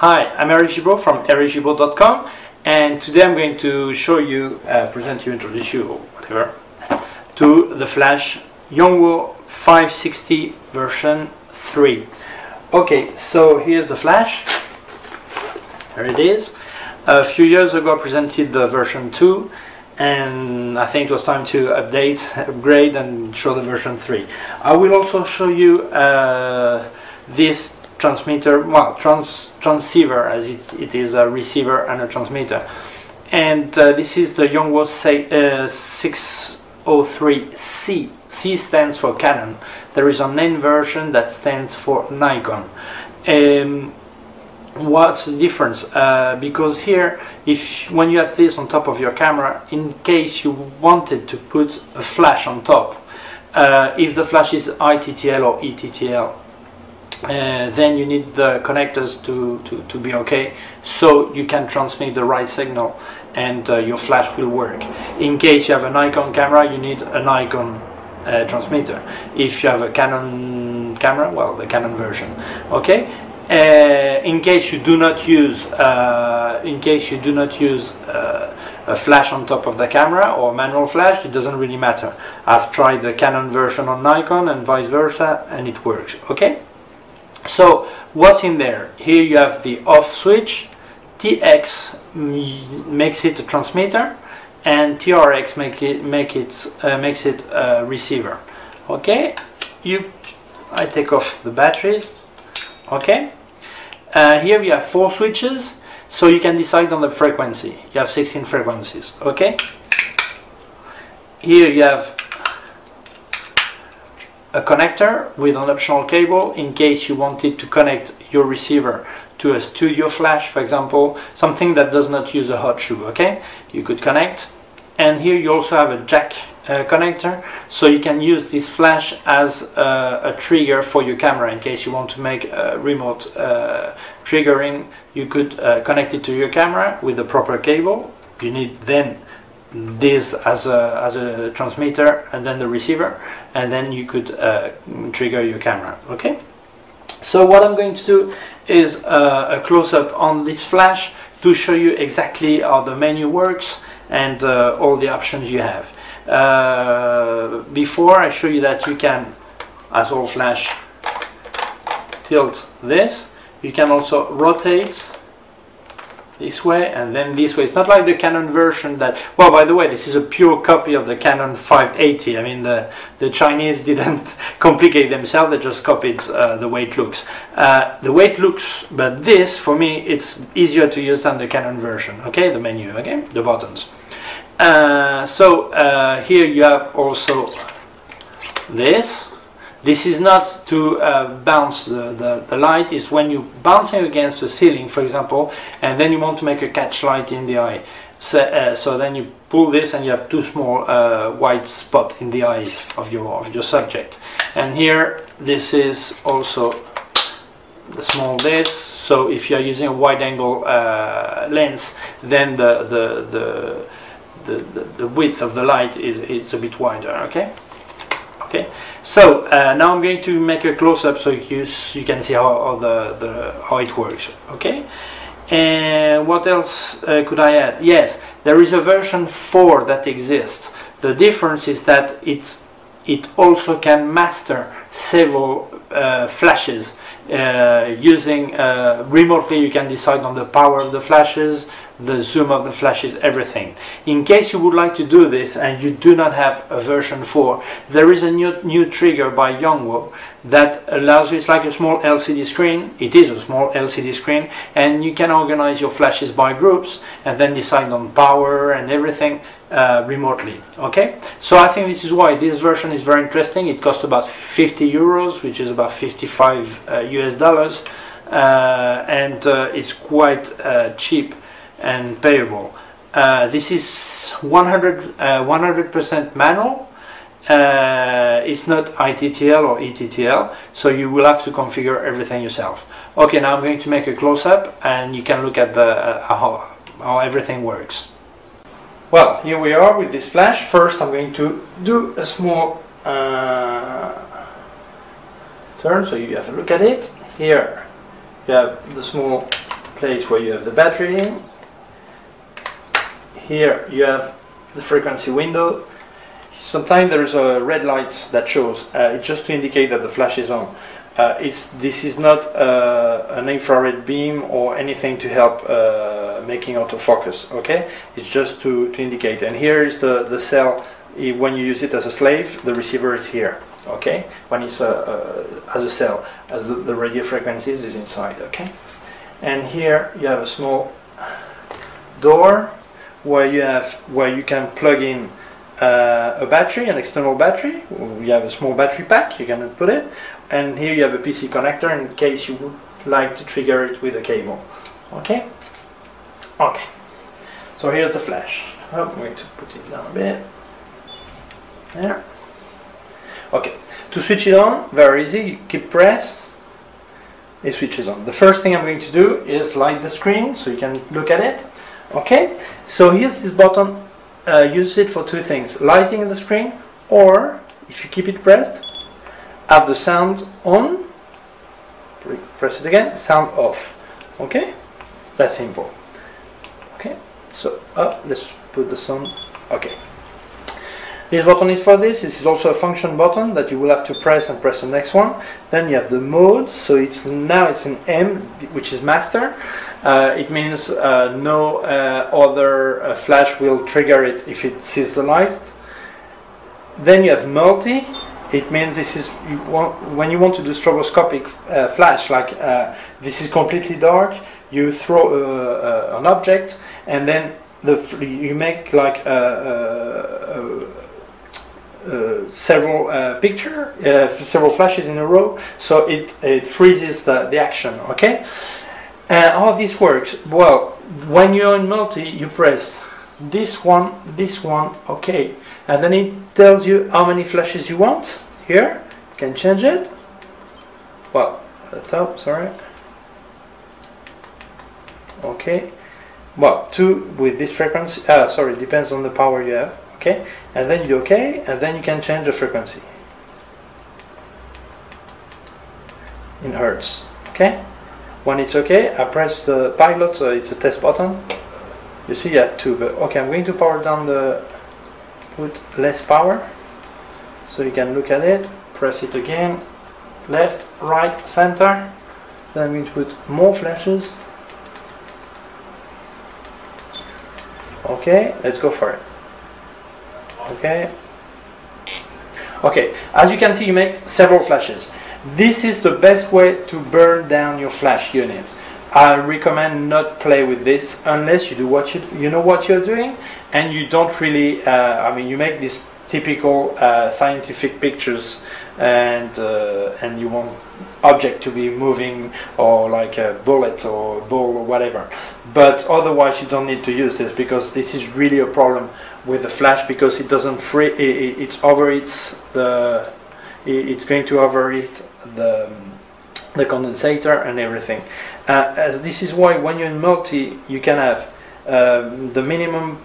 Hi, I'm XproO from XproO.com, and today I'm going to show you, introduce you, or whatever, to the Flash Yongnuo 560 version 3. Okay, so here's the Flash. Here it is. A few years ago I presented the version 2, and I think it was time to upgrade and show the version 3. I will also show you this transmitter, well, transceiver, as it is a receiver and a transmitter. And this is the Yongnuo 603c. C stands for Canon. There is an N version that stands for Nikon. What's the difference? Because here, when you have this on top of your camera, in case you wanted to put a flash on top, if the flash is ITTL or ETTL, then you need the connectors to be okay, so you can transmit the right signal and your flash will work. In case you have a Nikon camera, you need a Nikon transmitter. If you have a Canon camera, well, the Canon version. Okay. In case you do not use a flash on top of the camera or manual flash, it doesn't really matter. I've tried the Canon version on Nikon and vice versa, and it works. Okay. So what's in there? Here you have the off switch. TX makes it a transmitter, and TRX makes it a receiver. Okay. I take off the batteries. Okay. Here we have 4 switches, so you can decide on the frequency. You have 16 frequencies. Okay. Here you have a connector with an optional cable in case you wanted to connect your receiver to a studio flash, for example, something that does not use a hot shoe. Okay, you could connect. And here you also have a jack connector, so you can use this flash as a trigger for your camera. In case you want to make a remote triggering, you could connect it to your camera with the proper cable. You need then this as a transmitter and then the receiver, and then you could trigger your camera. Okay, so what I'm going to do is a close-up on this flash to show you exactly how the menu works and all the options you have. Before I show you that you can, as all flash, tilt this, you can also rotate this way and then this way. It's not like the Canon version that, well, by the way, this is a pure copy of the Canon 580. I mean, the Chinese didn't complicate themselves, they just copied the way it looks. But this, for me, it's easier to use than the Canon version. Okay, the menu, okay, the buttons. Here you have also this. This is not to bounce the light, it's when you're bouncing against the ceiling, for example, and then you want to make a catch light in the eye. So then you pull this and you have 2 small white spots in the eyes of your subject. And here, this is also the small this. So if you are using a wide angle lens, then the width of the light is a bit wider. Okay. Okay, so now I'm going to make a close-up so you can see how it works. Okay, and what else could I add? Yes, there is a version 4 that exists. The difference is that it also can master several flashes. Using remotely, you can decide on the power of the flashes, the zoom of the flashes, everything. In case you would like to do this and you do not have a version 4, there is a new trigger by Yongnuo that allows you. It's like a small LCD screen. It is a small LCD screen, and you can organize your flashes by groups and then decide on power and everything remotely. Okay, so I think this is why this version is very interesting. It costs about 50 euros, which is about 55 US dollars, and it's quite cheap and payable. This is 100% manual. It's not ITTL or ETTL, so you will have to configure everything yourself. Okay, now I'm going to make a close-up and you can look at how everything works. Well, here we are with this flash. First I'm going to do a small turn so you have a look at it. Here you have the small place where you have the battery in. Here you have the frequency window. Sometimes there's a red light that shows. It's just to indicate that the flash is on. This is not an infrared beam or anything to help making autofocus. Okay, it's just to indicate. And here is the cell. When you use it as a slave, the receiver is here. Okay, when it's as a cell, as the radio frequencies is inside. Okay, and here you have a small door where you can plug in a battery, an external battery. You have a small battery pack, you can put it, and here you have a PC connector in case you would like to trigger it with a cable. Okay? Okay. So here's the flash. I'm going to put it down a bit. There. Okay. To switch it on, very easy. You keep pressed. It switches on. The first thing I'm going to do is light the screen so you can look at it. Okay? So here's this button. Use it for two things: lighting the screen, or if you keep it pressed, have the sound on. Press it again, sound off. Okay, that's simple. Okay, so let's put the sound. Okay, this button is for this. This is also a function button that you will have to press and press the next one. Then you have the mode. So it's an M, which is master. It means no other flash will trigger it if it sees the light. Then you have multi. It means this is when you want to do stroboscopic flash, like this is completely dark. You throw an object, and then you make like several several flashes in a row, so it freezes the action. Okay. How this works? Well, when you're in multi, you press this one, okay, and then it tells you how many flashes you want. Here, you can change it. Well, at the top, sorry. Okay. Well, 2 with this frequency. Sorry, depends on the power you have. Okay, and then you okay, and then you can change the frequency in hertz. Okay. When it's okay, I press the pilot, it's a test button. You see, yeah, 2, but okay, I'm going to power down put less power, so you can look at it, press it again, left, right, center, then I'm going to put more flashes. Okay, let's go for it. Okay. Okay, as you can see, you make several flashes. This is the best way to burn down your flash unit. I recommend not play with this unless you do you know what you're doing, and you don't really. I mean, you make these typical scientific pictures, and you want object to be moving, or like a bullet or ball or whatever. But otherwise, you don't need to use this, because this is really a problem with the flash, because it doesn't free. It's overheats the. It's going to overheat the condensator and everything. This is why when you're in multi, you can have the minimum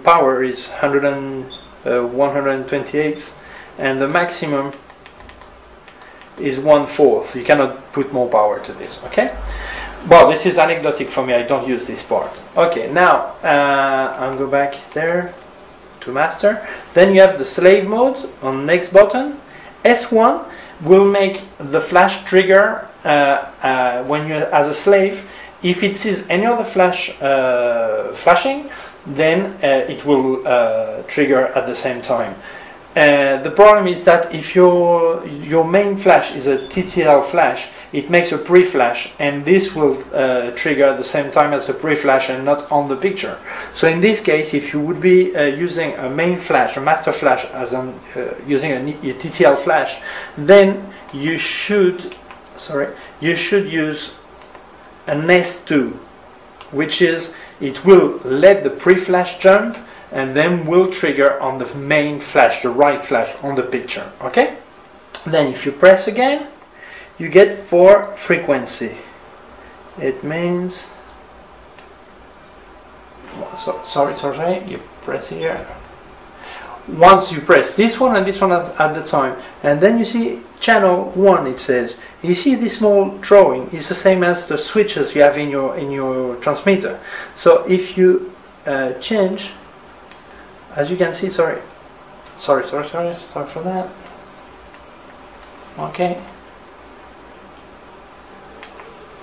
power is 128th, and the maximum is 1/4. You cannot put more power to this. Okay. Well, this is anecdotic for me. I don't use this part. Okay. Now I'll go back there to master. Then you have the slave mode on next button. S1 will make the flash trigger when you're as a slave. If it sees any other flash flashing, then it will trigger at the same time. The problem is that if your main flash is a TTL flash, it makes a pre-flash, and this will trigger at the same time as the pre-flash and not on the picture. So in this case, if you would be using a main flash, a master flash, as using a TTL flash, then you should use an S2, which is it will let the pre-flash jump and then will trigger on the main flash, the right flash on the picture. Okay? Then if you press again, you get 4 frequency. It means, sorry, you press here. once you press this one and this one at the time, and then you see channel 1, it says. You see this small drawing is the same as the switches you have in your transmitter. So if you change, as you can see, sorry for that. Okay.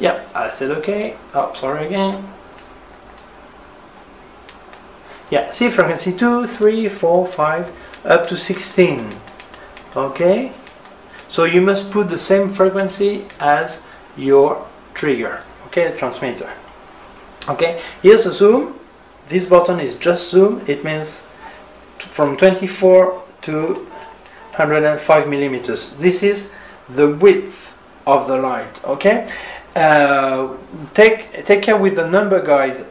Yep, I said okay. Oh, sorry again. Yeah, see frequency 2, 3, 4, 5, up to 16. Okay? So you must put the same frequency as your trigger. Okay, the transmitter. Okay, here's a zoom. This button is just zoom. It means from 24 to 105 millimeters. This is the width of the light. Okay? Take care with the number guide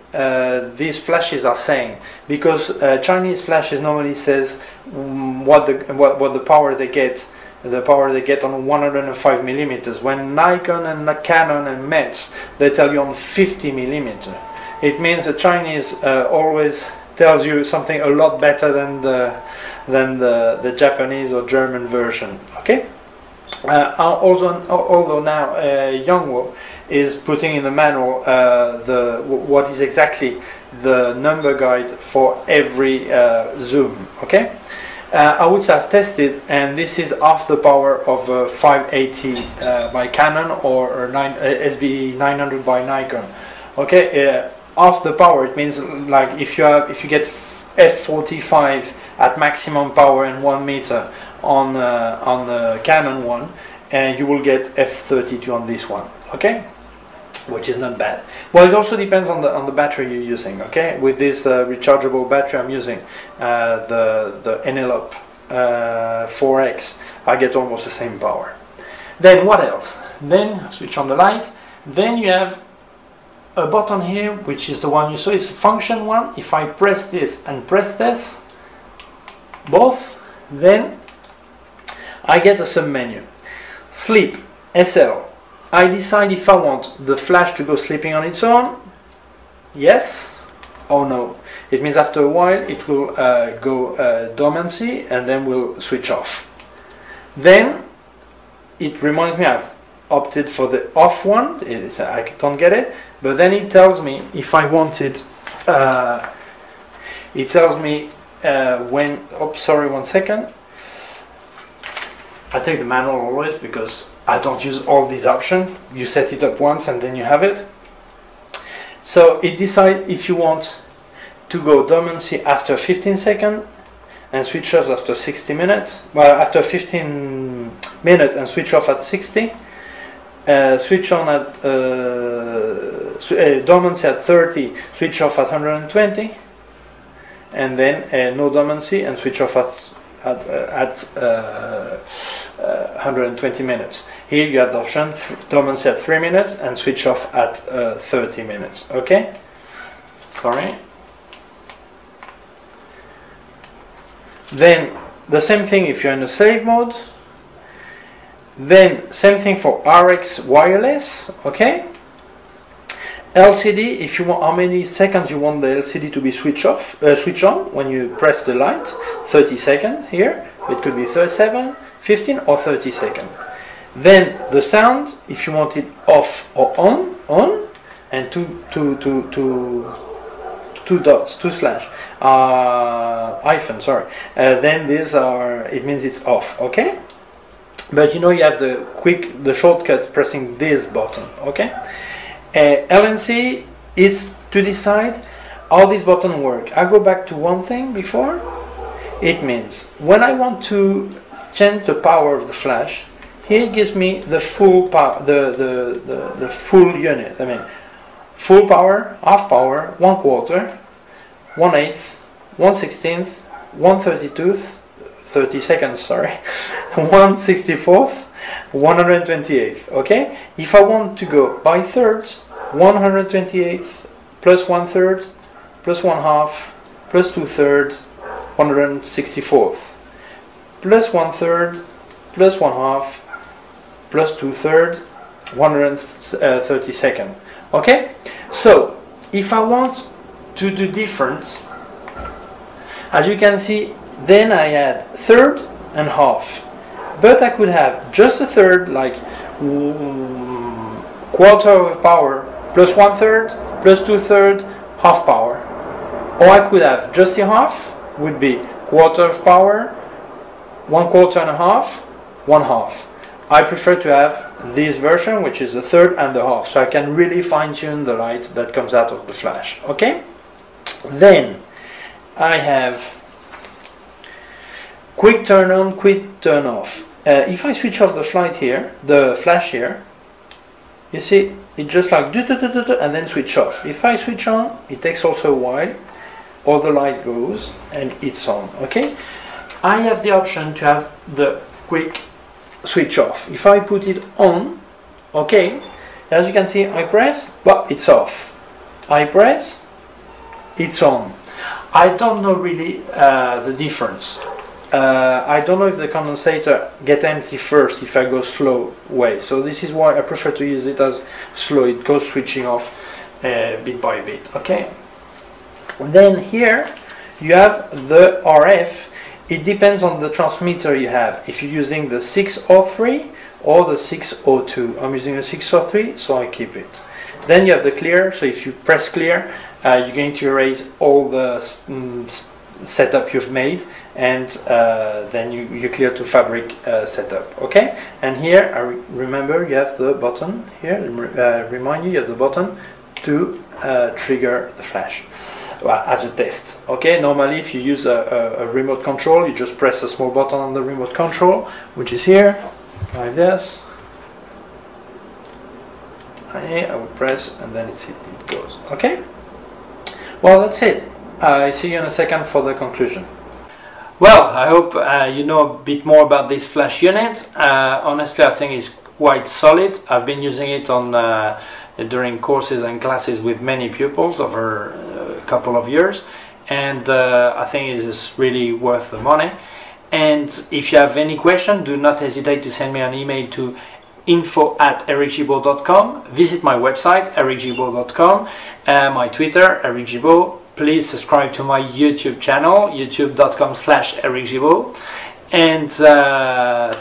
these flashes are saying, because Chinese flashes normally says what the power they get, on 105 millimeters. When Nikon and Canon and Metz, they tell you on 50 millimeter. It means the Chinese always tells you something a lot better than the Japanese or German version. Okay. Although now Yongnuo is putting in the manual what is exactly the number guide for every zoom. Okay, I would say I've tested, and this is half the power of 580 by Canon or SB 900 by Nikon. Okay, half the power. It means like if you get f45 at maximum power and 1 meter on the Canon one, and you will get f32 on this one. Okay, which is not bad. Well, it also depends on the battery you're using. Okay, with this rechargeable battery I'm using, the Enelope 4X, I get almost the same power. Then what else? Then switch on the light. Then you have a button here, which is the one you saw. It's a function one. If I press this and press this, both, then I get a sub-menu. Sleep, SL. I decide if I want the flash to go sleeping on its own, yes or no. It means after a while it will go dormancy and then will switch off. Then it reminds me I've opted for the off one. I don't get it, but then it tells me if I want it. It tells me when. Oh, sorry, 1 second. I take the manual always because I don't use all these options. You set it up once and then you have it. So it decides if you want to go dormancy after 15 seconds and switch off after 60 minutes. Well, after 15 minutes and switch off at 60. Switch on at dormancy at 30, switch off at 120, and then no dormancy and switch off at 120 minutes. Here you have the option dormancy at 3 minutes and switch off at 30 minutes. Okay, sorry. Then the same thing if you're in the save mode. Then same thing for RX wireless. Okay, LCD, if you want how many seconds you want the LCD to be switch on when you press the light. 30 seconds here. It could be 37, 15 or 30 seconds. Then the sound, if you want it off or on, and two dots, two slash hyphen, sorry. Then these are, it means it's off. Okay. But you know you have the shortcut pressing this button. Okay. LNC is to decide how this button work. I go back to one thing before. It means when I want to change the power of the flash, here it gives me the full power, the full unit. I mean, full power, half power, 1/4, 1/8, 1/16, 1/32. 30 seconds, sorry, 1/64, 128th. Okay, if I want to go by thirds, 128th plus 1/3 plus 1/2 plus 2/3, 164th plus 1/3 plus 1/2 plus 2/3, 132nd. Okay, so if I want to do different, as you can see, Then I add third and half. But I could have just a third, like quarter of power plus 1/3 plus 2/3 half power. Or I could have just the half, would be quarter of power, 1/4 and a half, 1/2. I prefer to have this version, which is the third and the half, so I can really fine-tune the light that comes out of the flash. Okay? Then I have quick turn on, quick turn off. If I switch off the flash here, you see it just like do and then switch off. If I switch on, it takes also a while, or the light goes and it's on. Okay? I have the option to have the quick switch off. If I put it on, okay, as you can see, I press, but it's off. I press, it's on. I don't know really the difference. I don't know if the condensator gets empty first if I go slow way. So this is why I prefer to use it as slow. It goes switching off bit by bit. Okay. And then here you have the RF. It depends on the transmitter you have. If you're using the 603 or the 602. I'm using the 603, so I keep it. Then you have the clear. So if you press clear, you're going to erase all the setup you've made, and then you clear to fabric setup. Okay. And here I remember you have the button here. Remind you have the button to trigger the flash. Well, as a test. Okay, normally if you use a remote control, you just press a small button on the remote control, which is here, like this. I would press and then it goes. Okay? Well, that's it. I see you in a second for the conclusion. Well, I hope you know a bit more about this flash unit. Honestly, I think it's quite solid. I've been using it on during courses and classes with many pupils over a couple of years, and I think it is really worth the money. And if you have any question, do not hesitate to send me an email to info@ericgimbal.com. Visit my website ericgimbal.com, my Twitter ericgimbal. Please subscribe to my YouTube channel, youtube.com/ericgimbal. And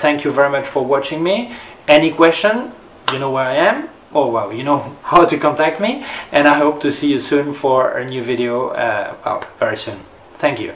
thank you very much for watching me. Any question, you know where I am. Oh well, you know how to contact me, and I hope to see you soon for a new video, well, very soon. Thank you.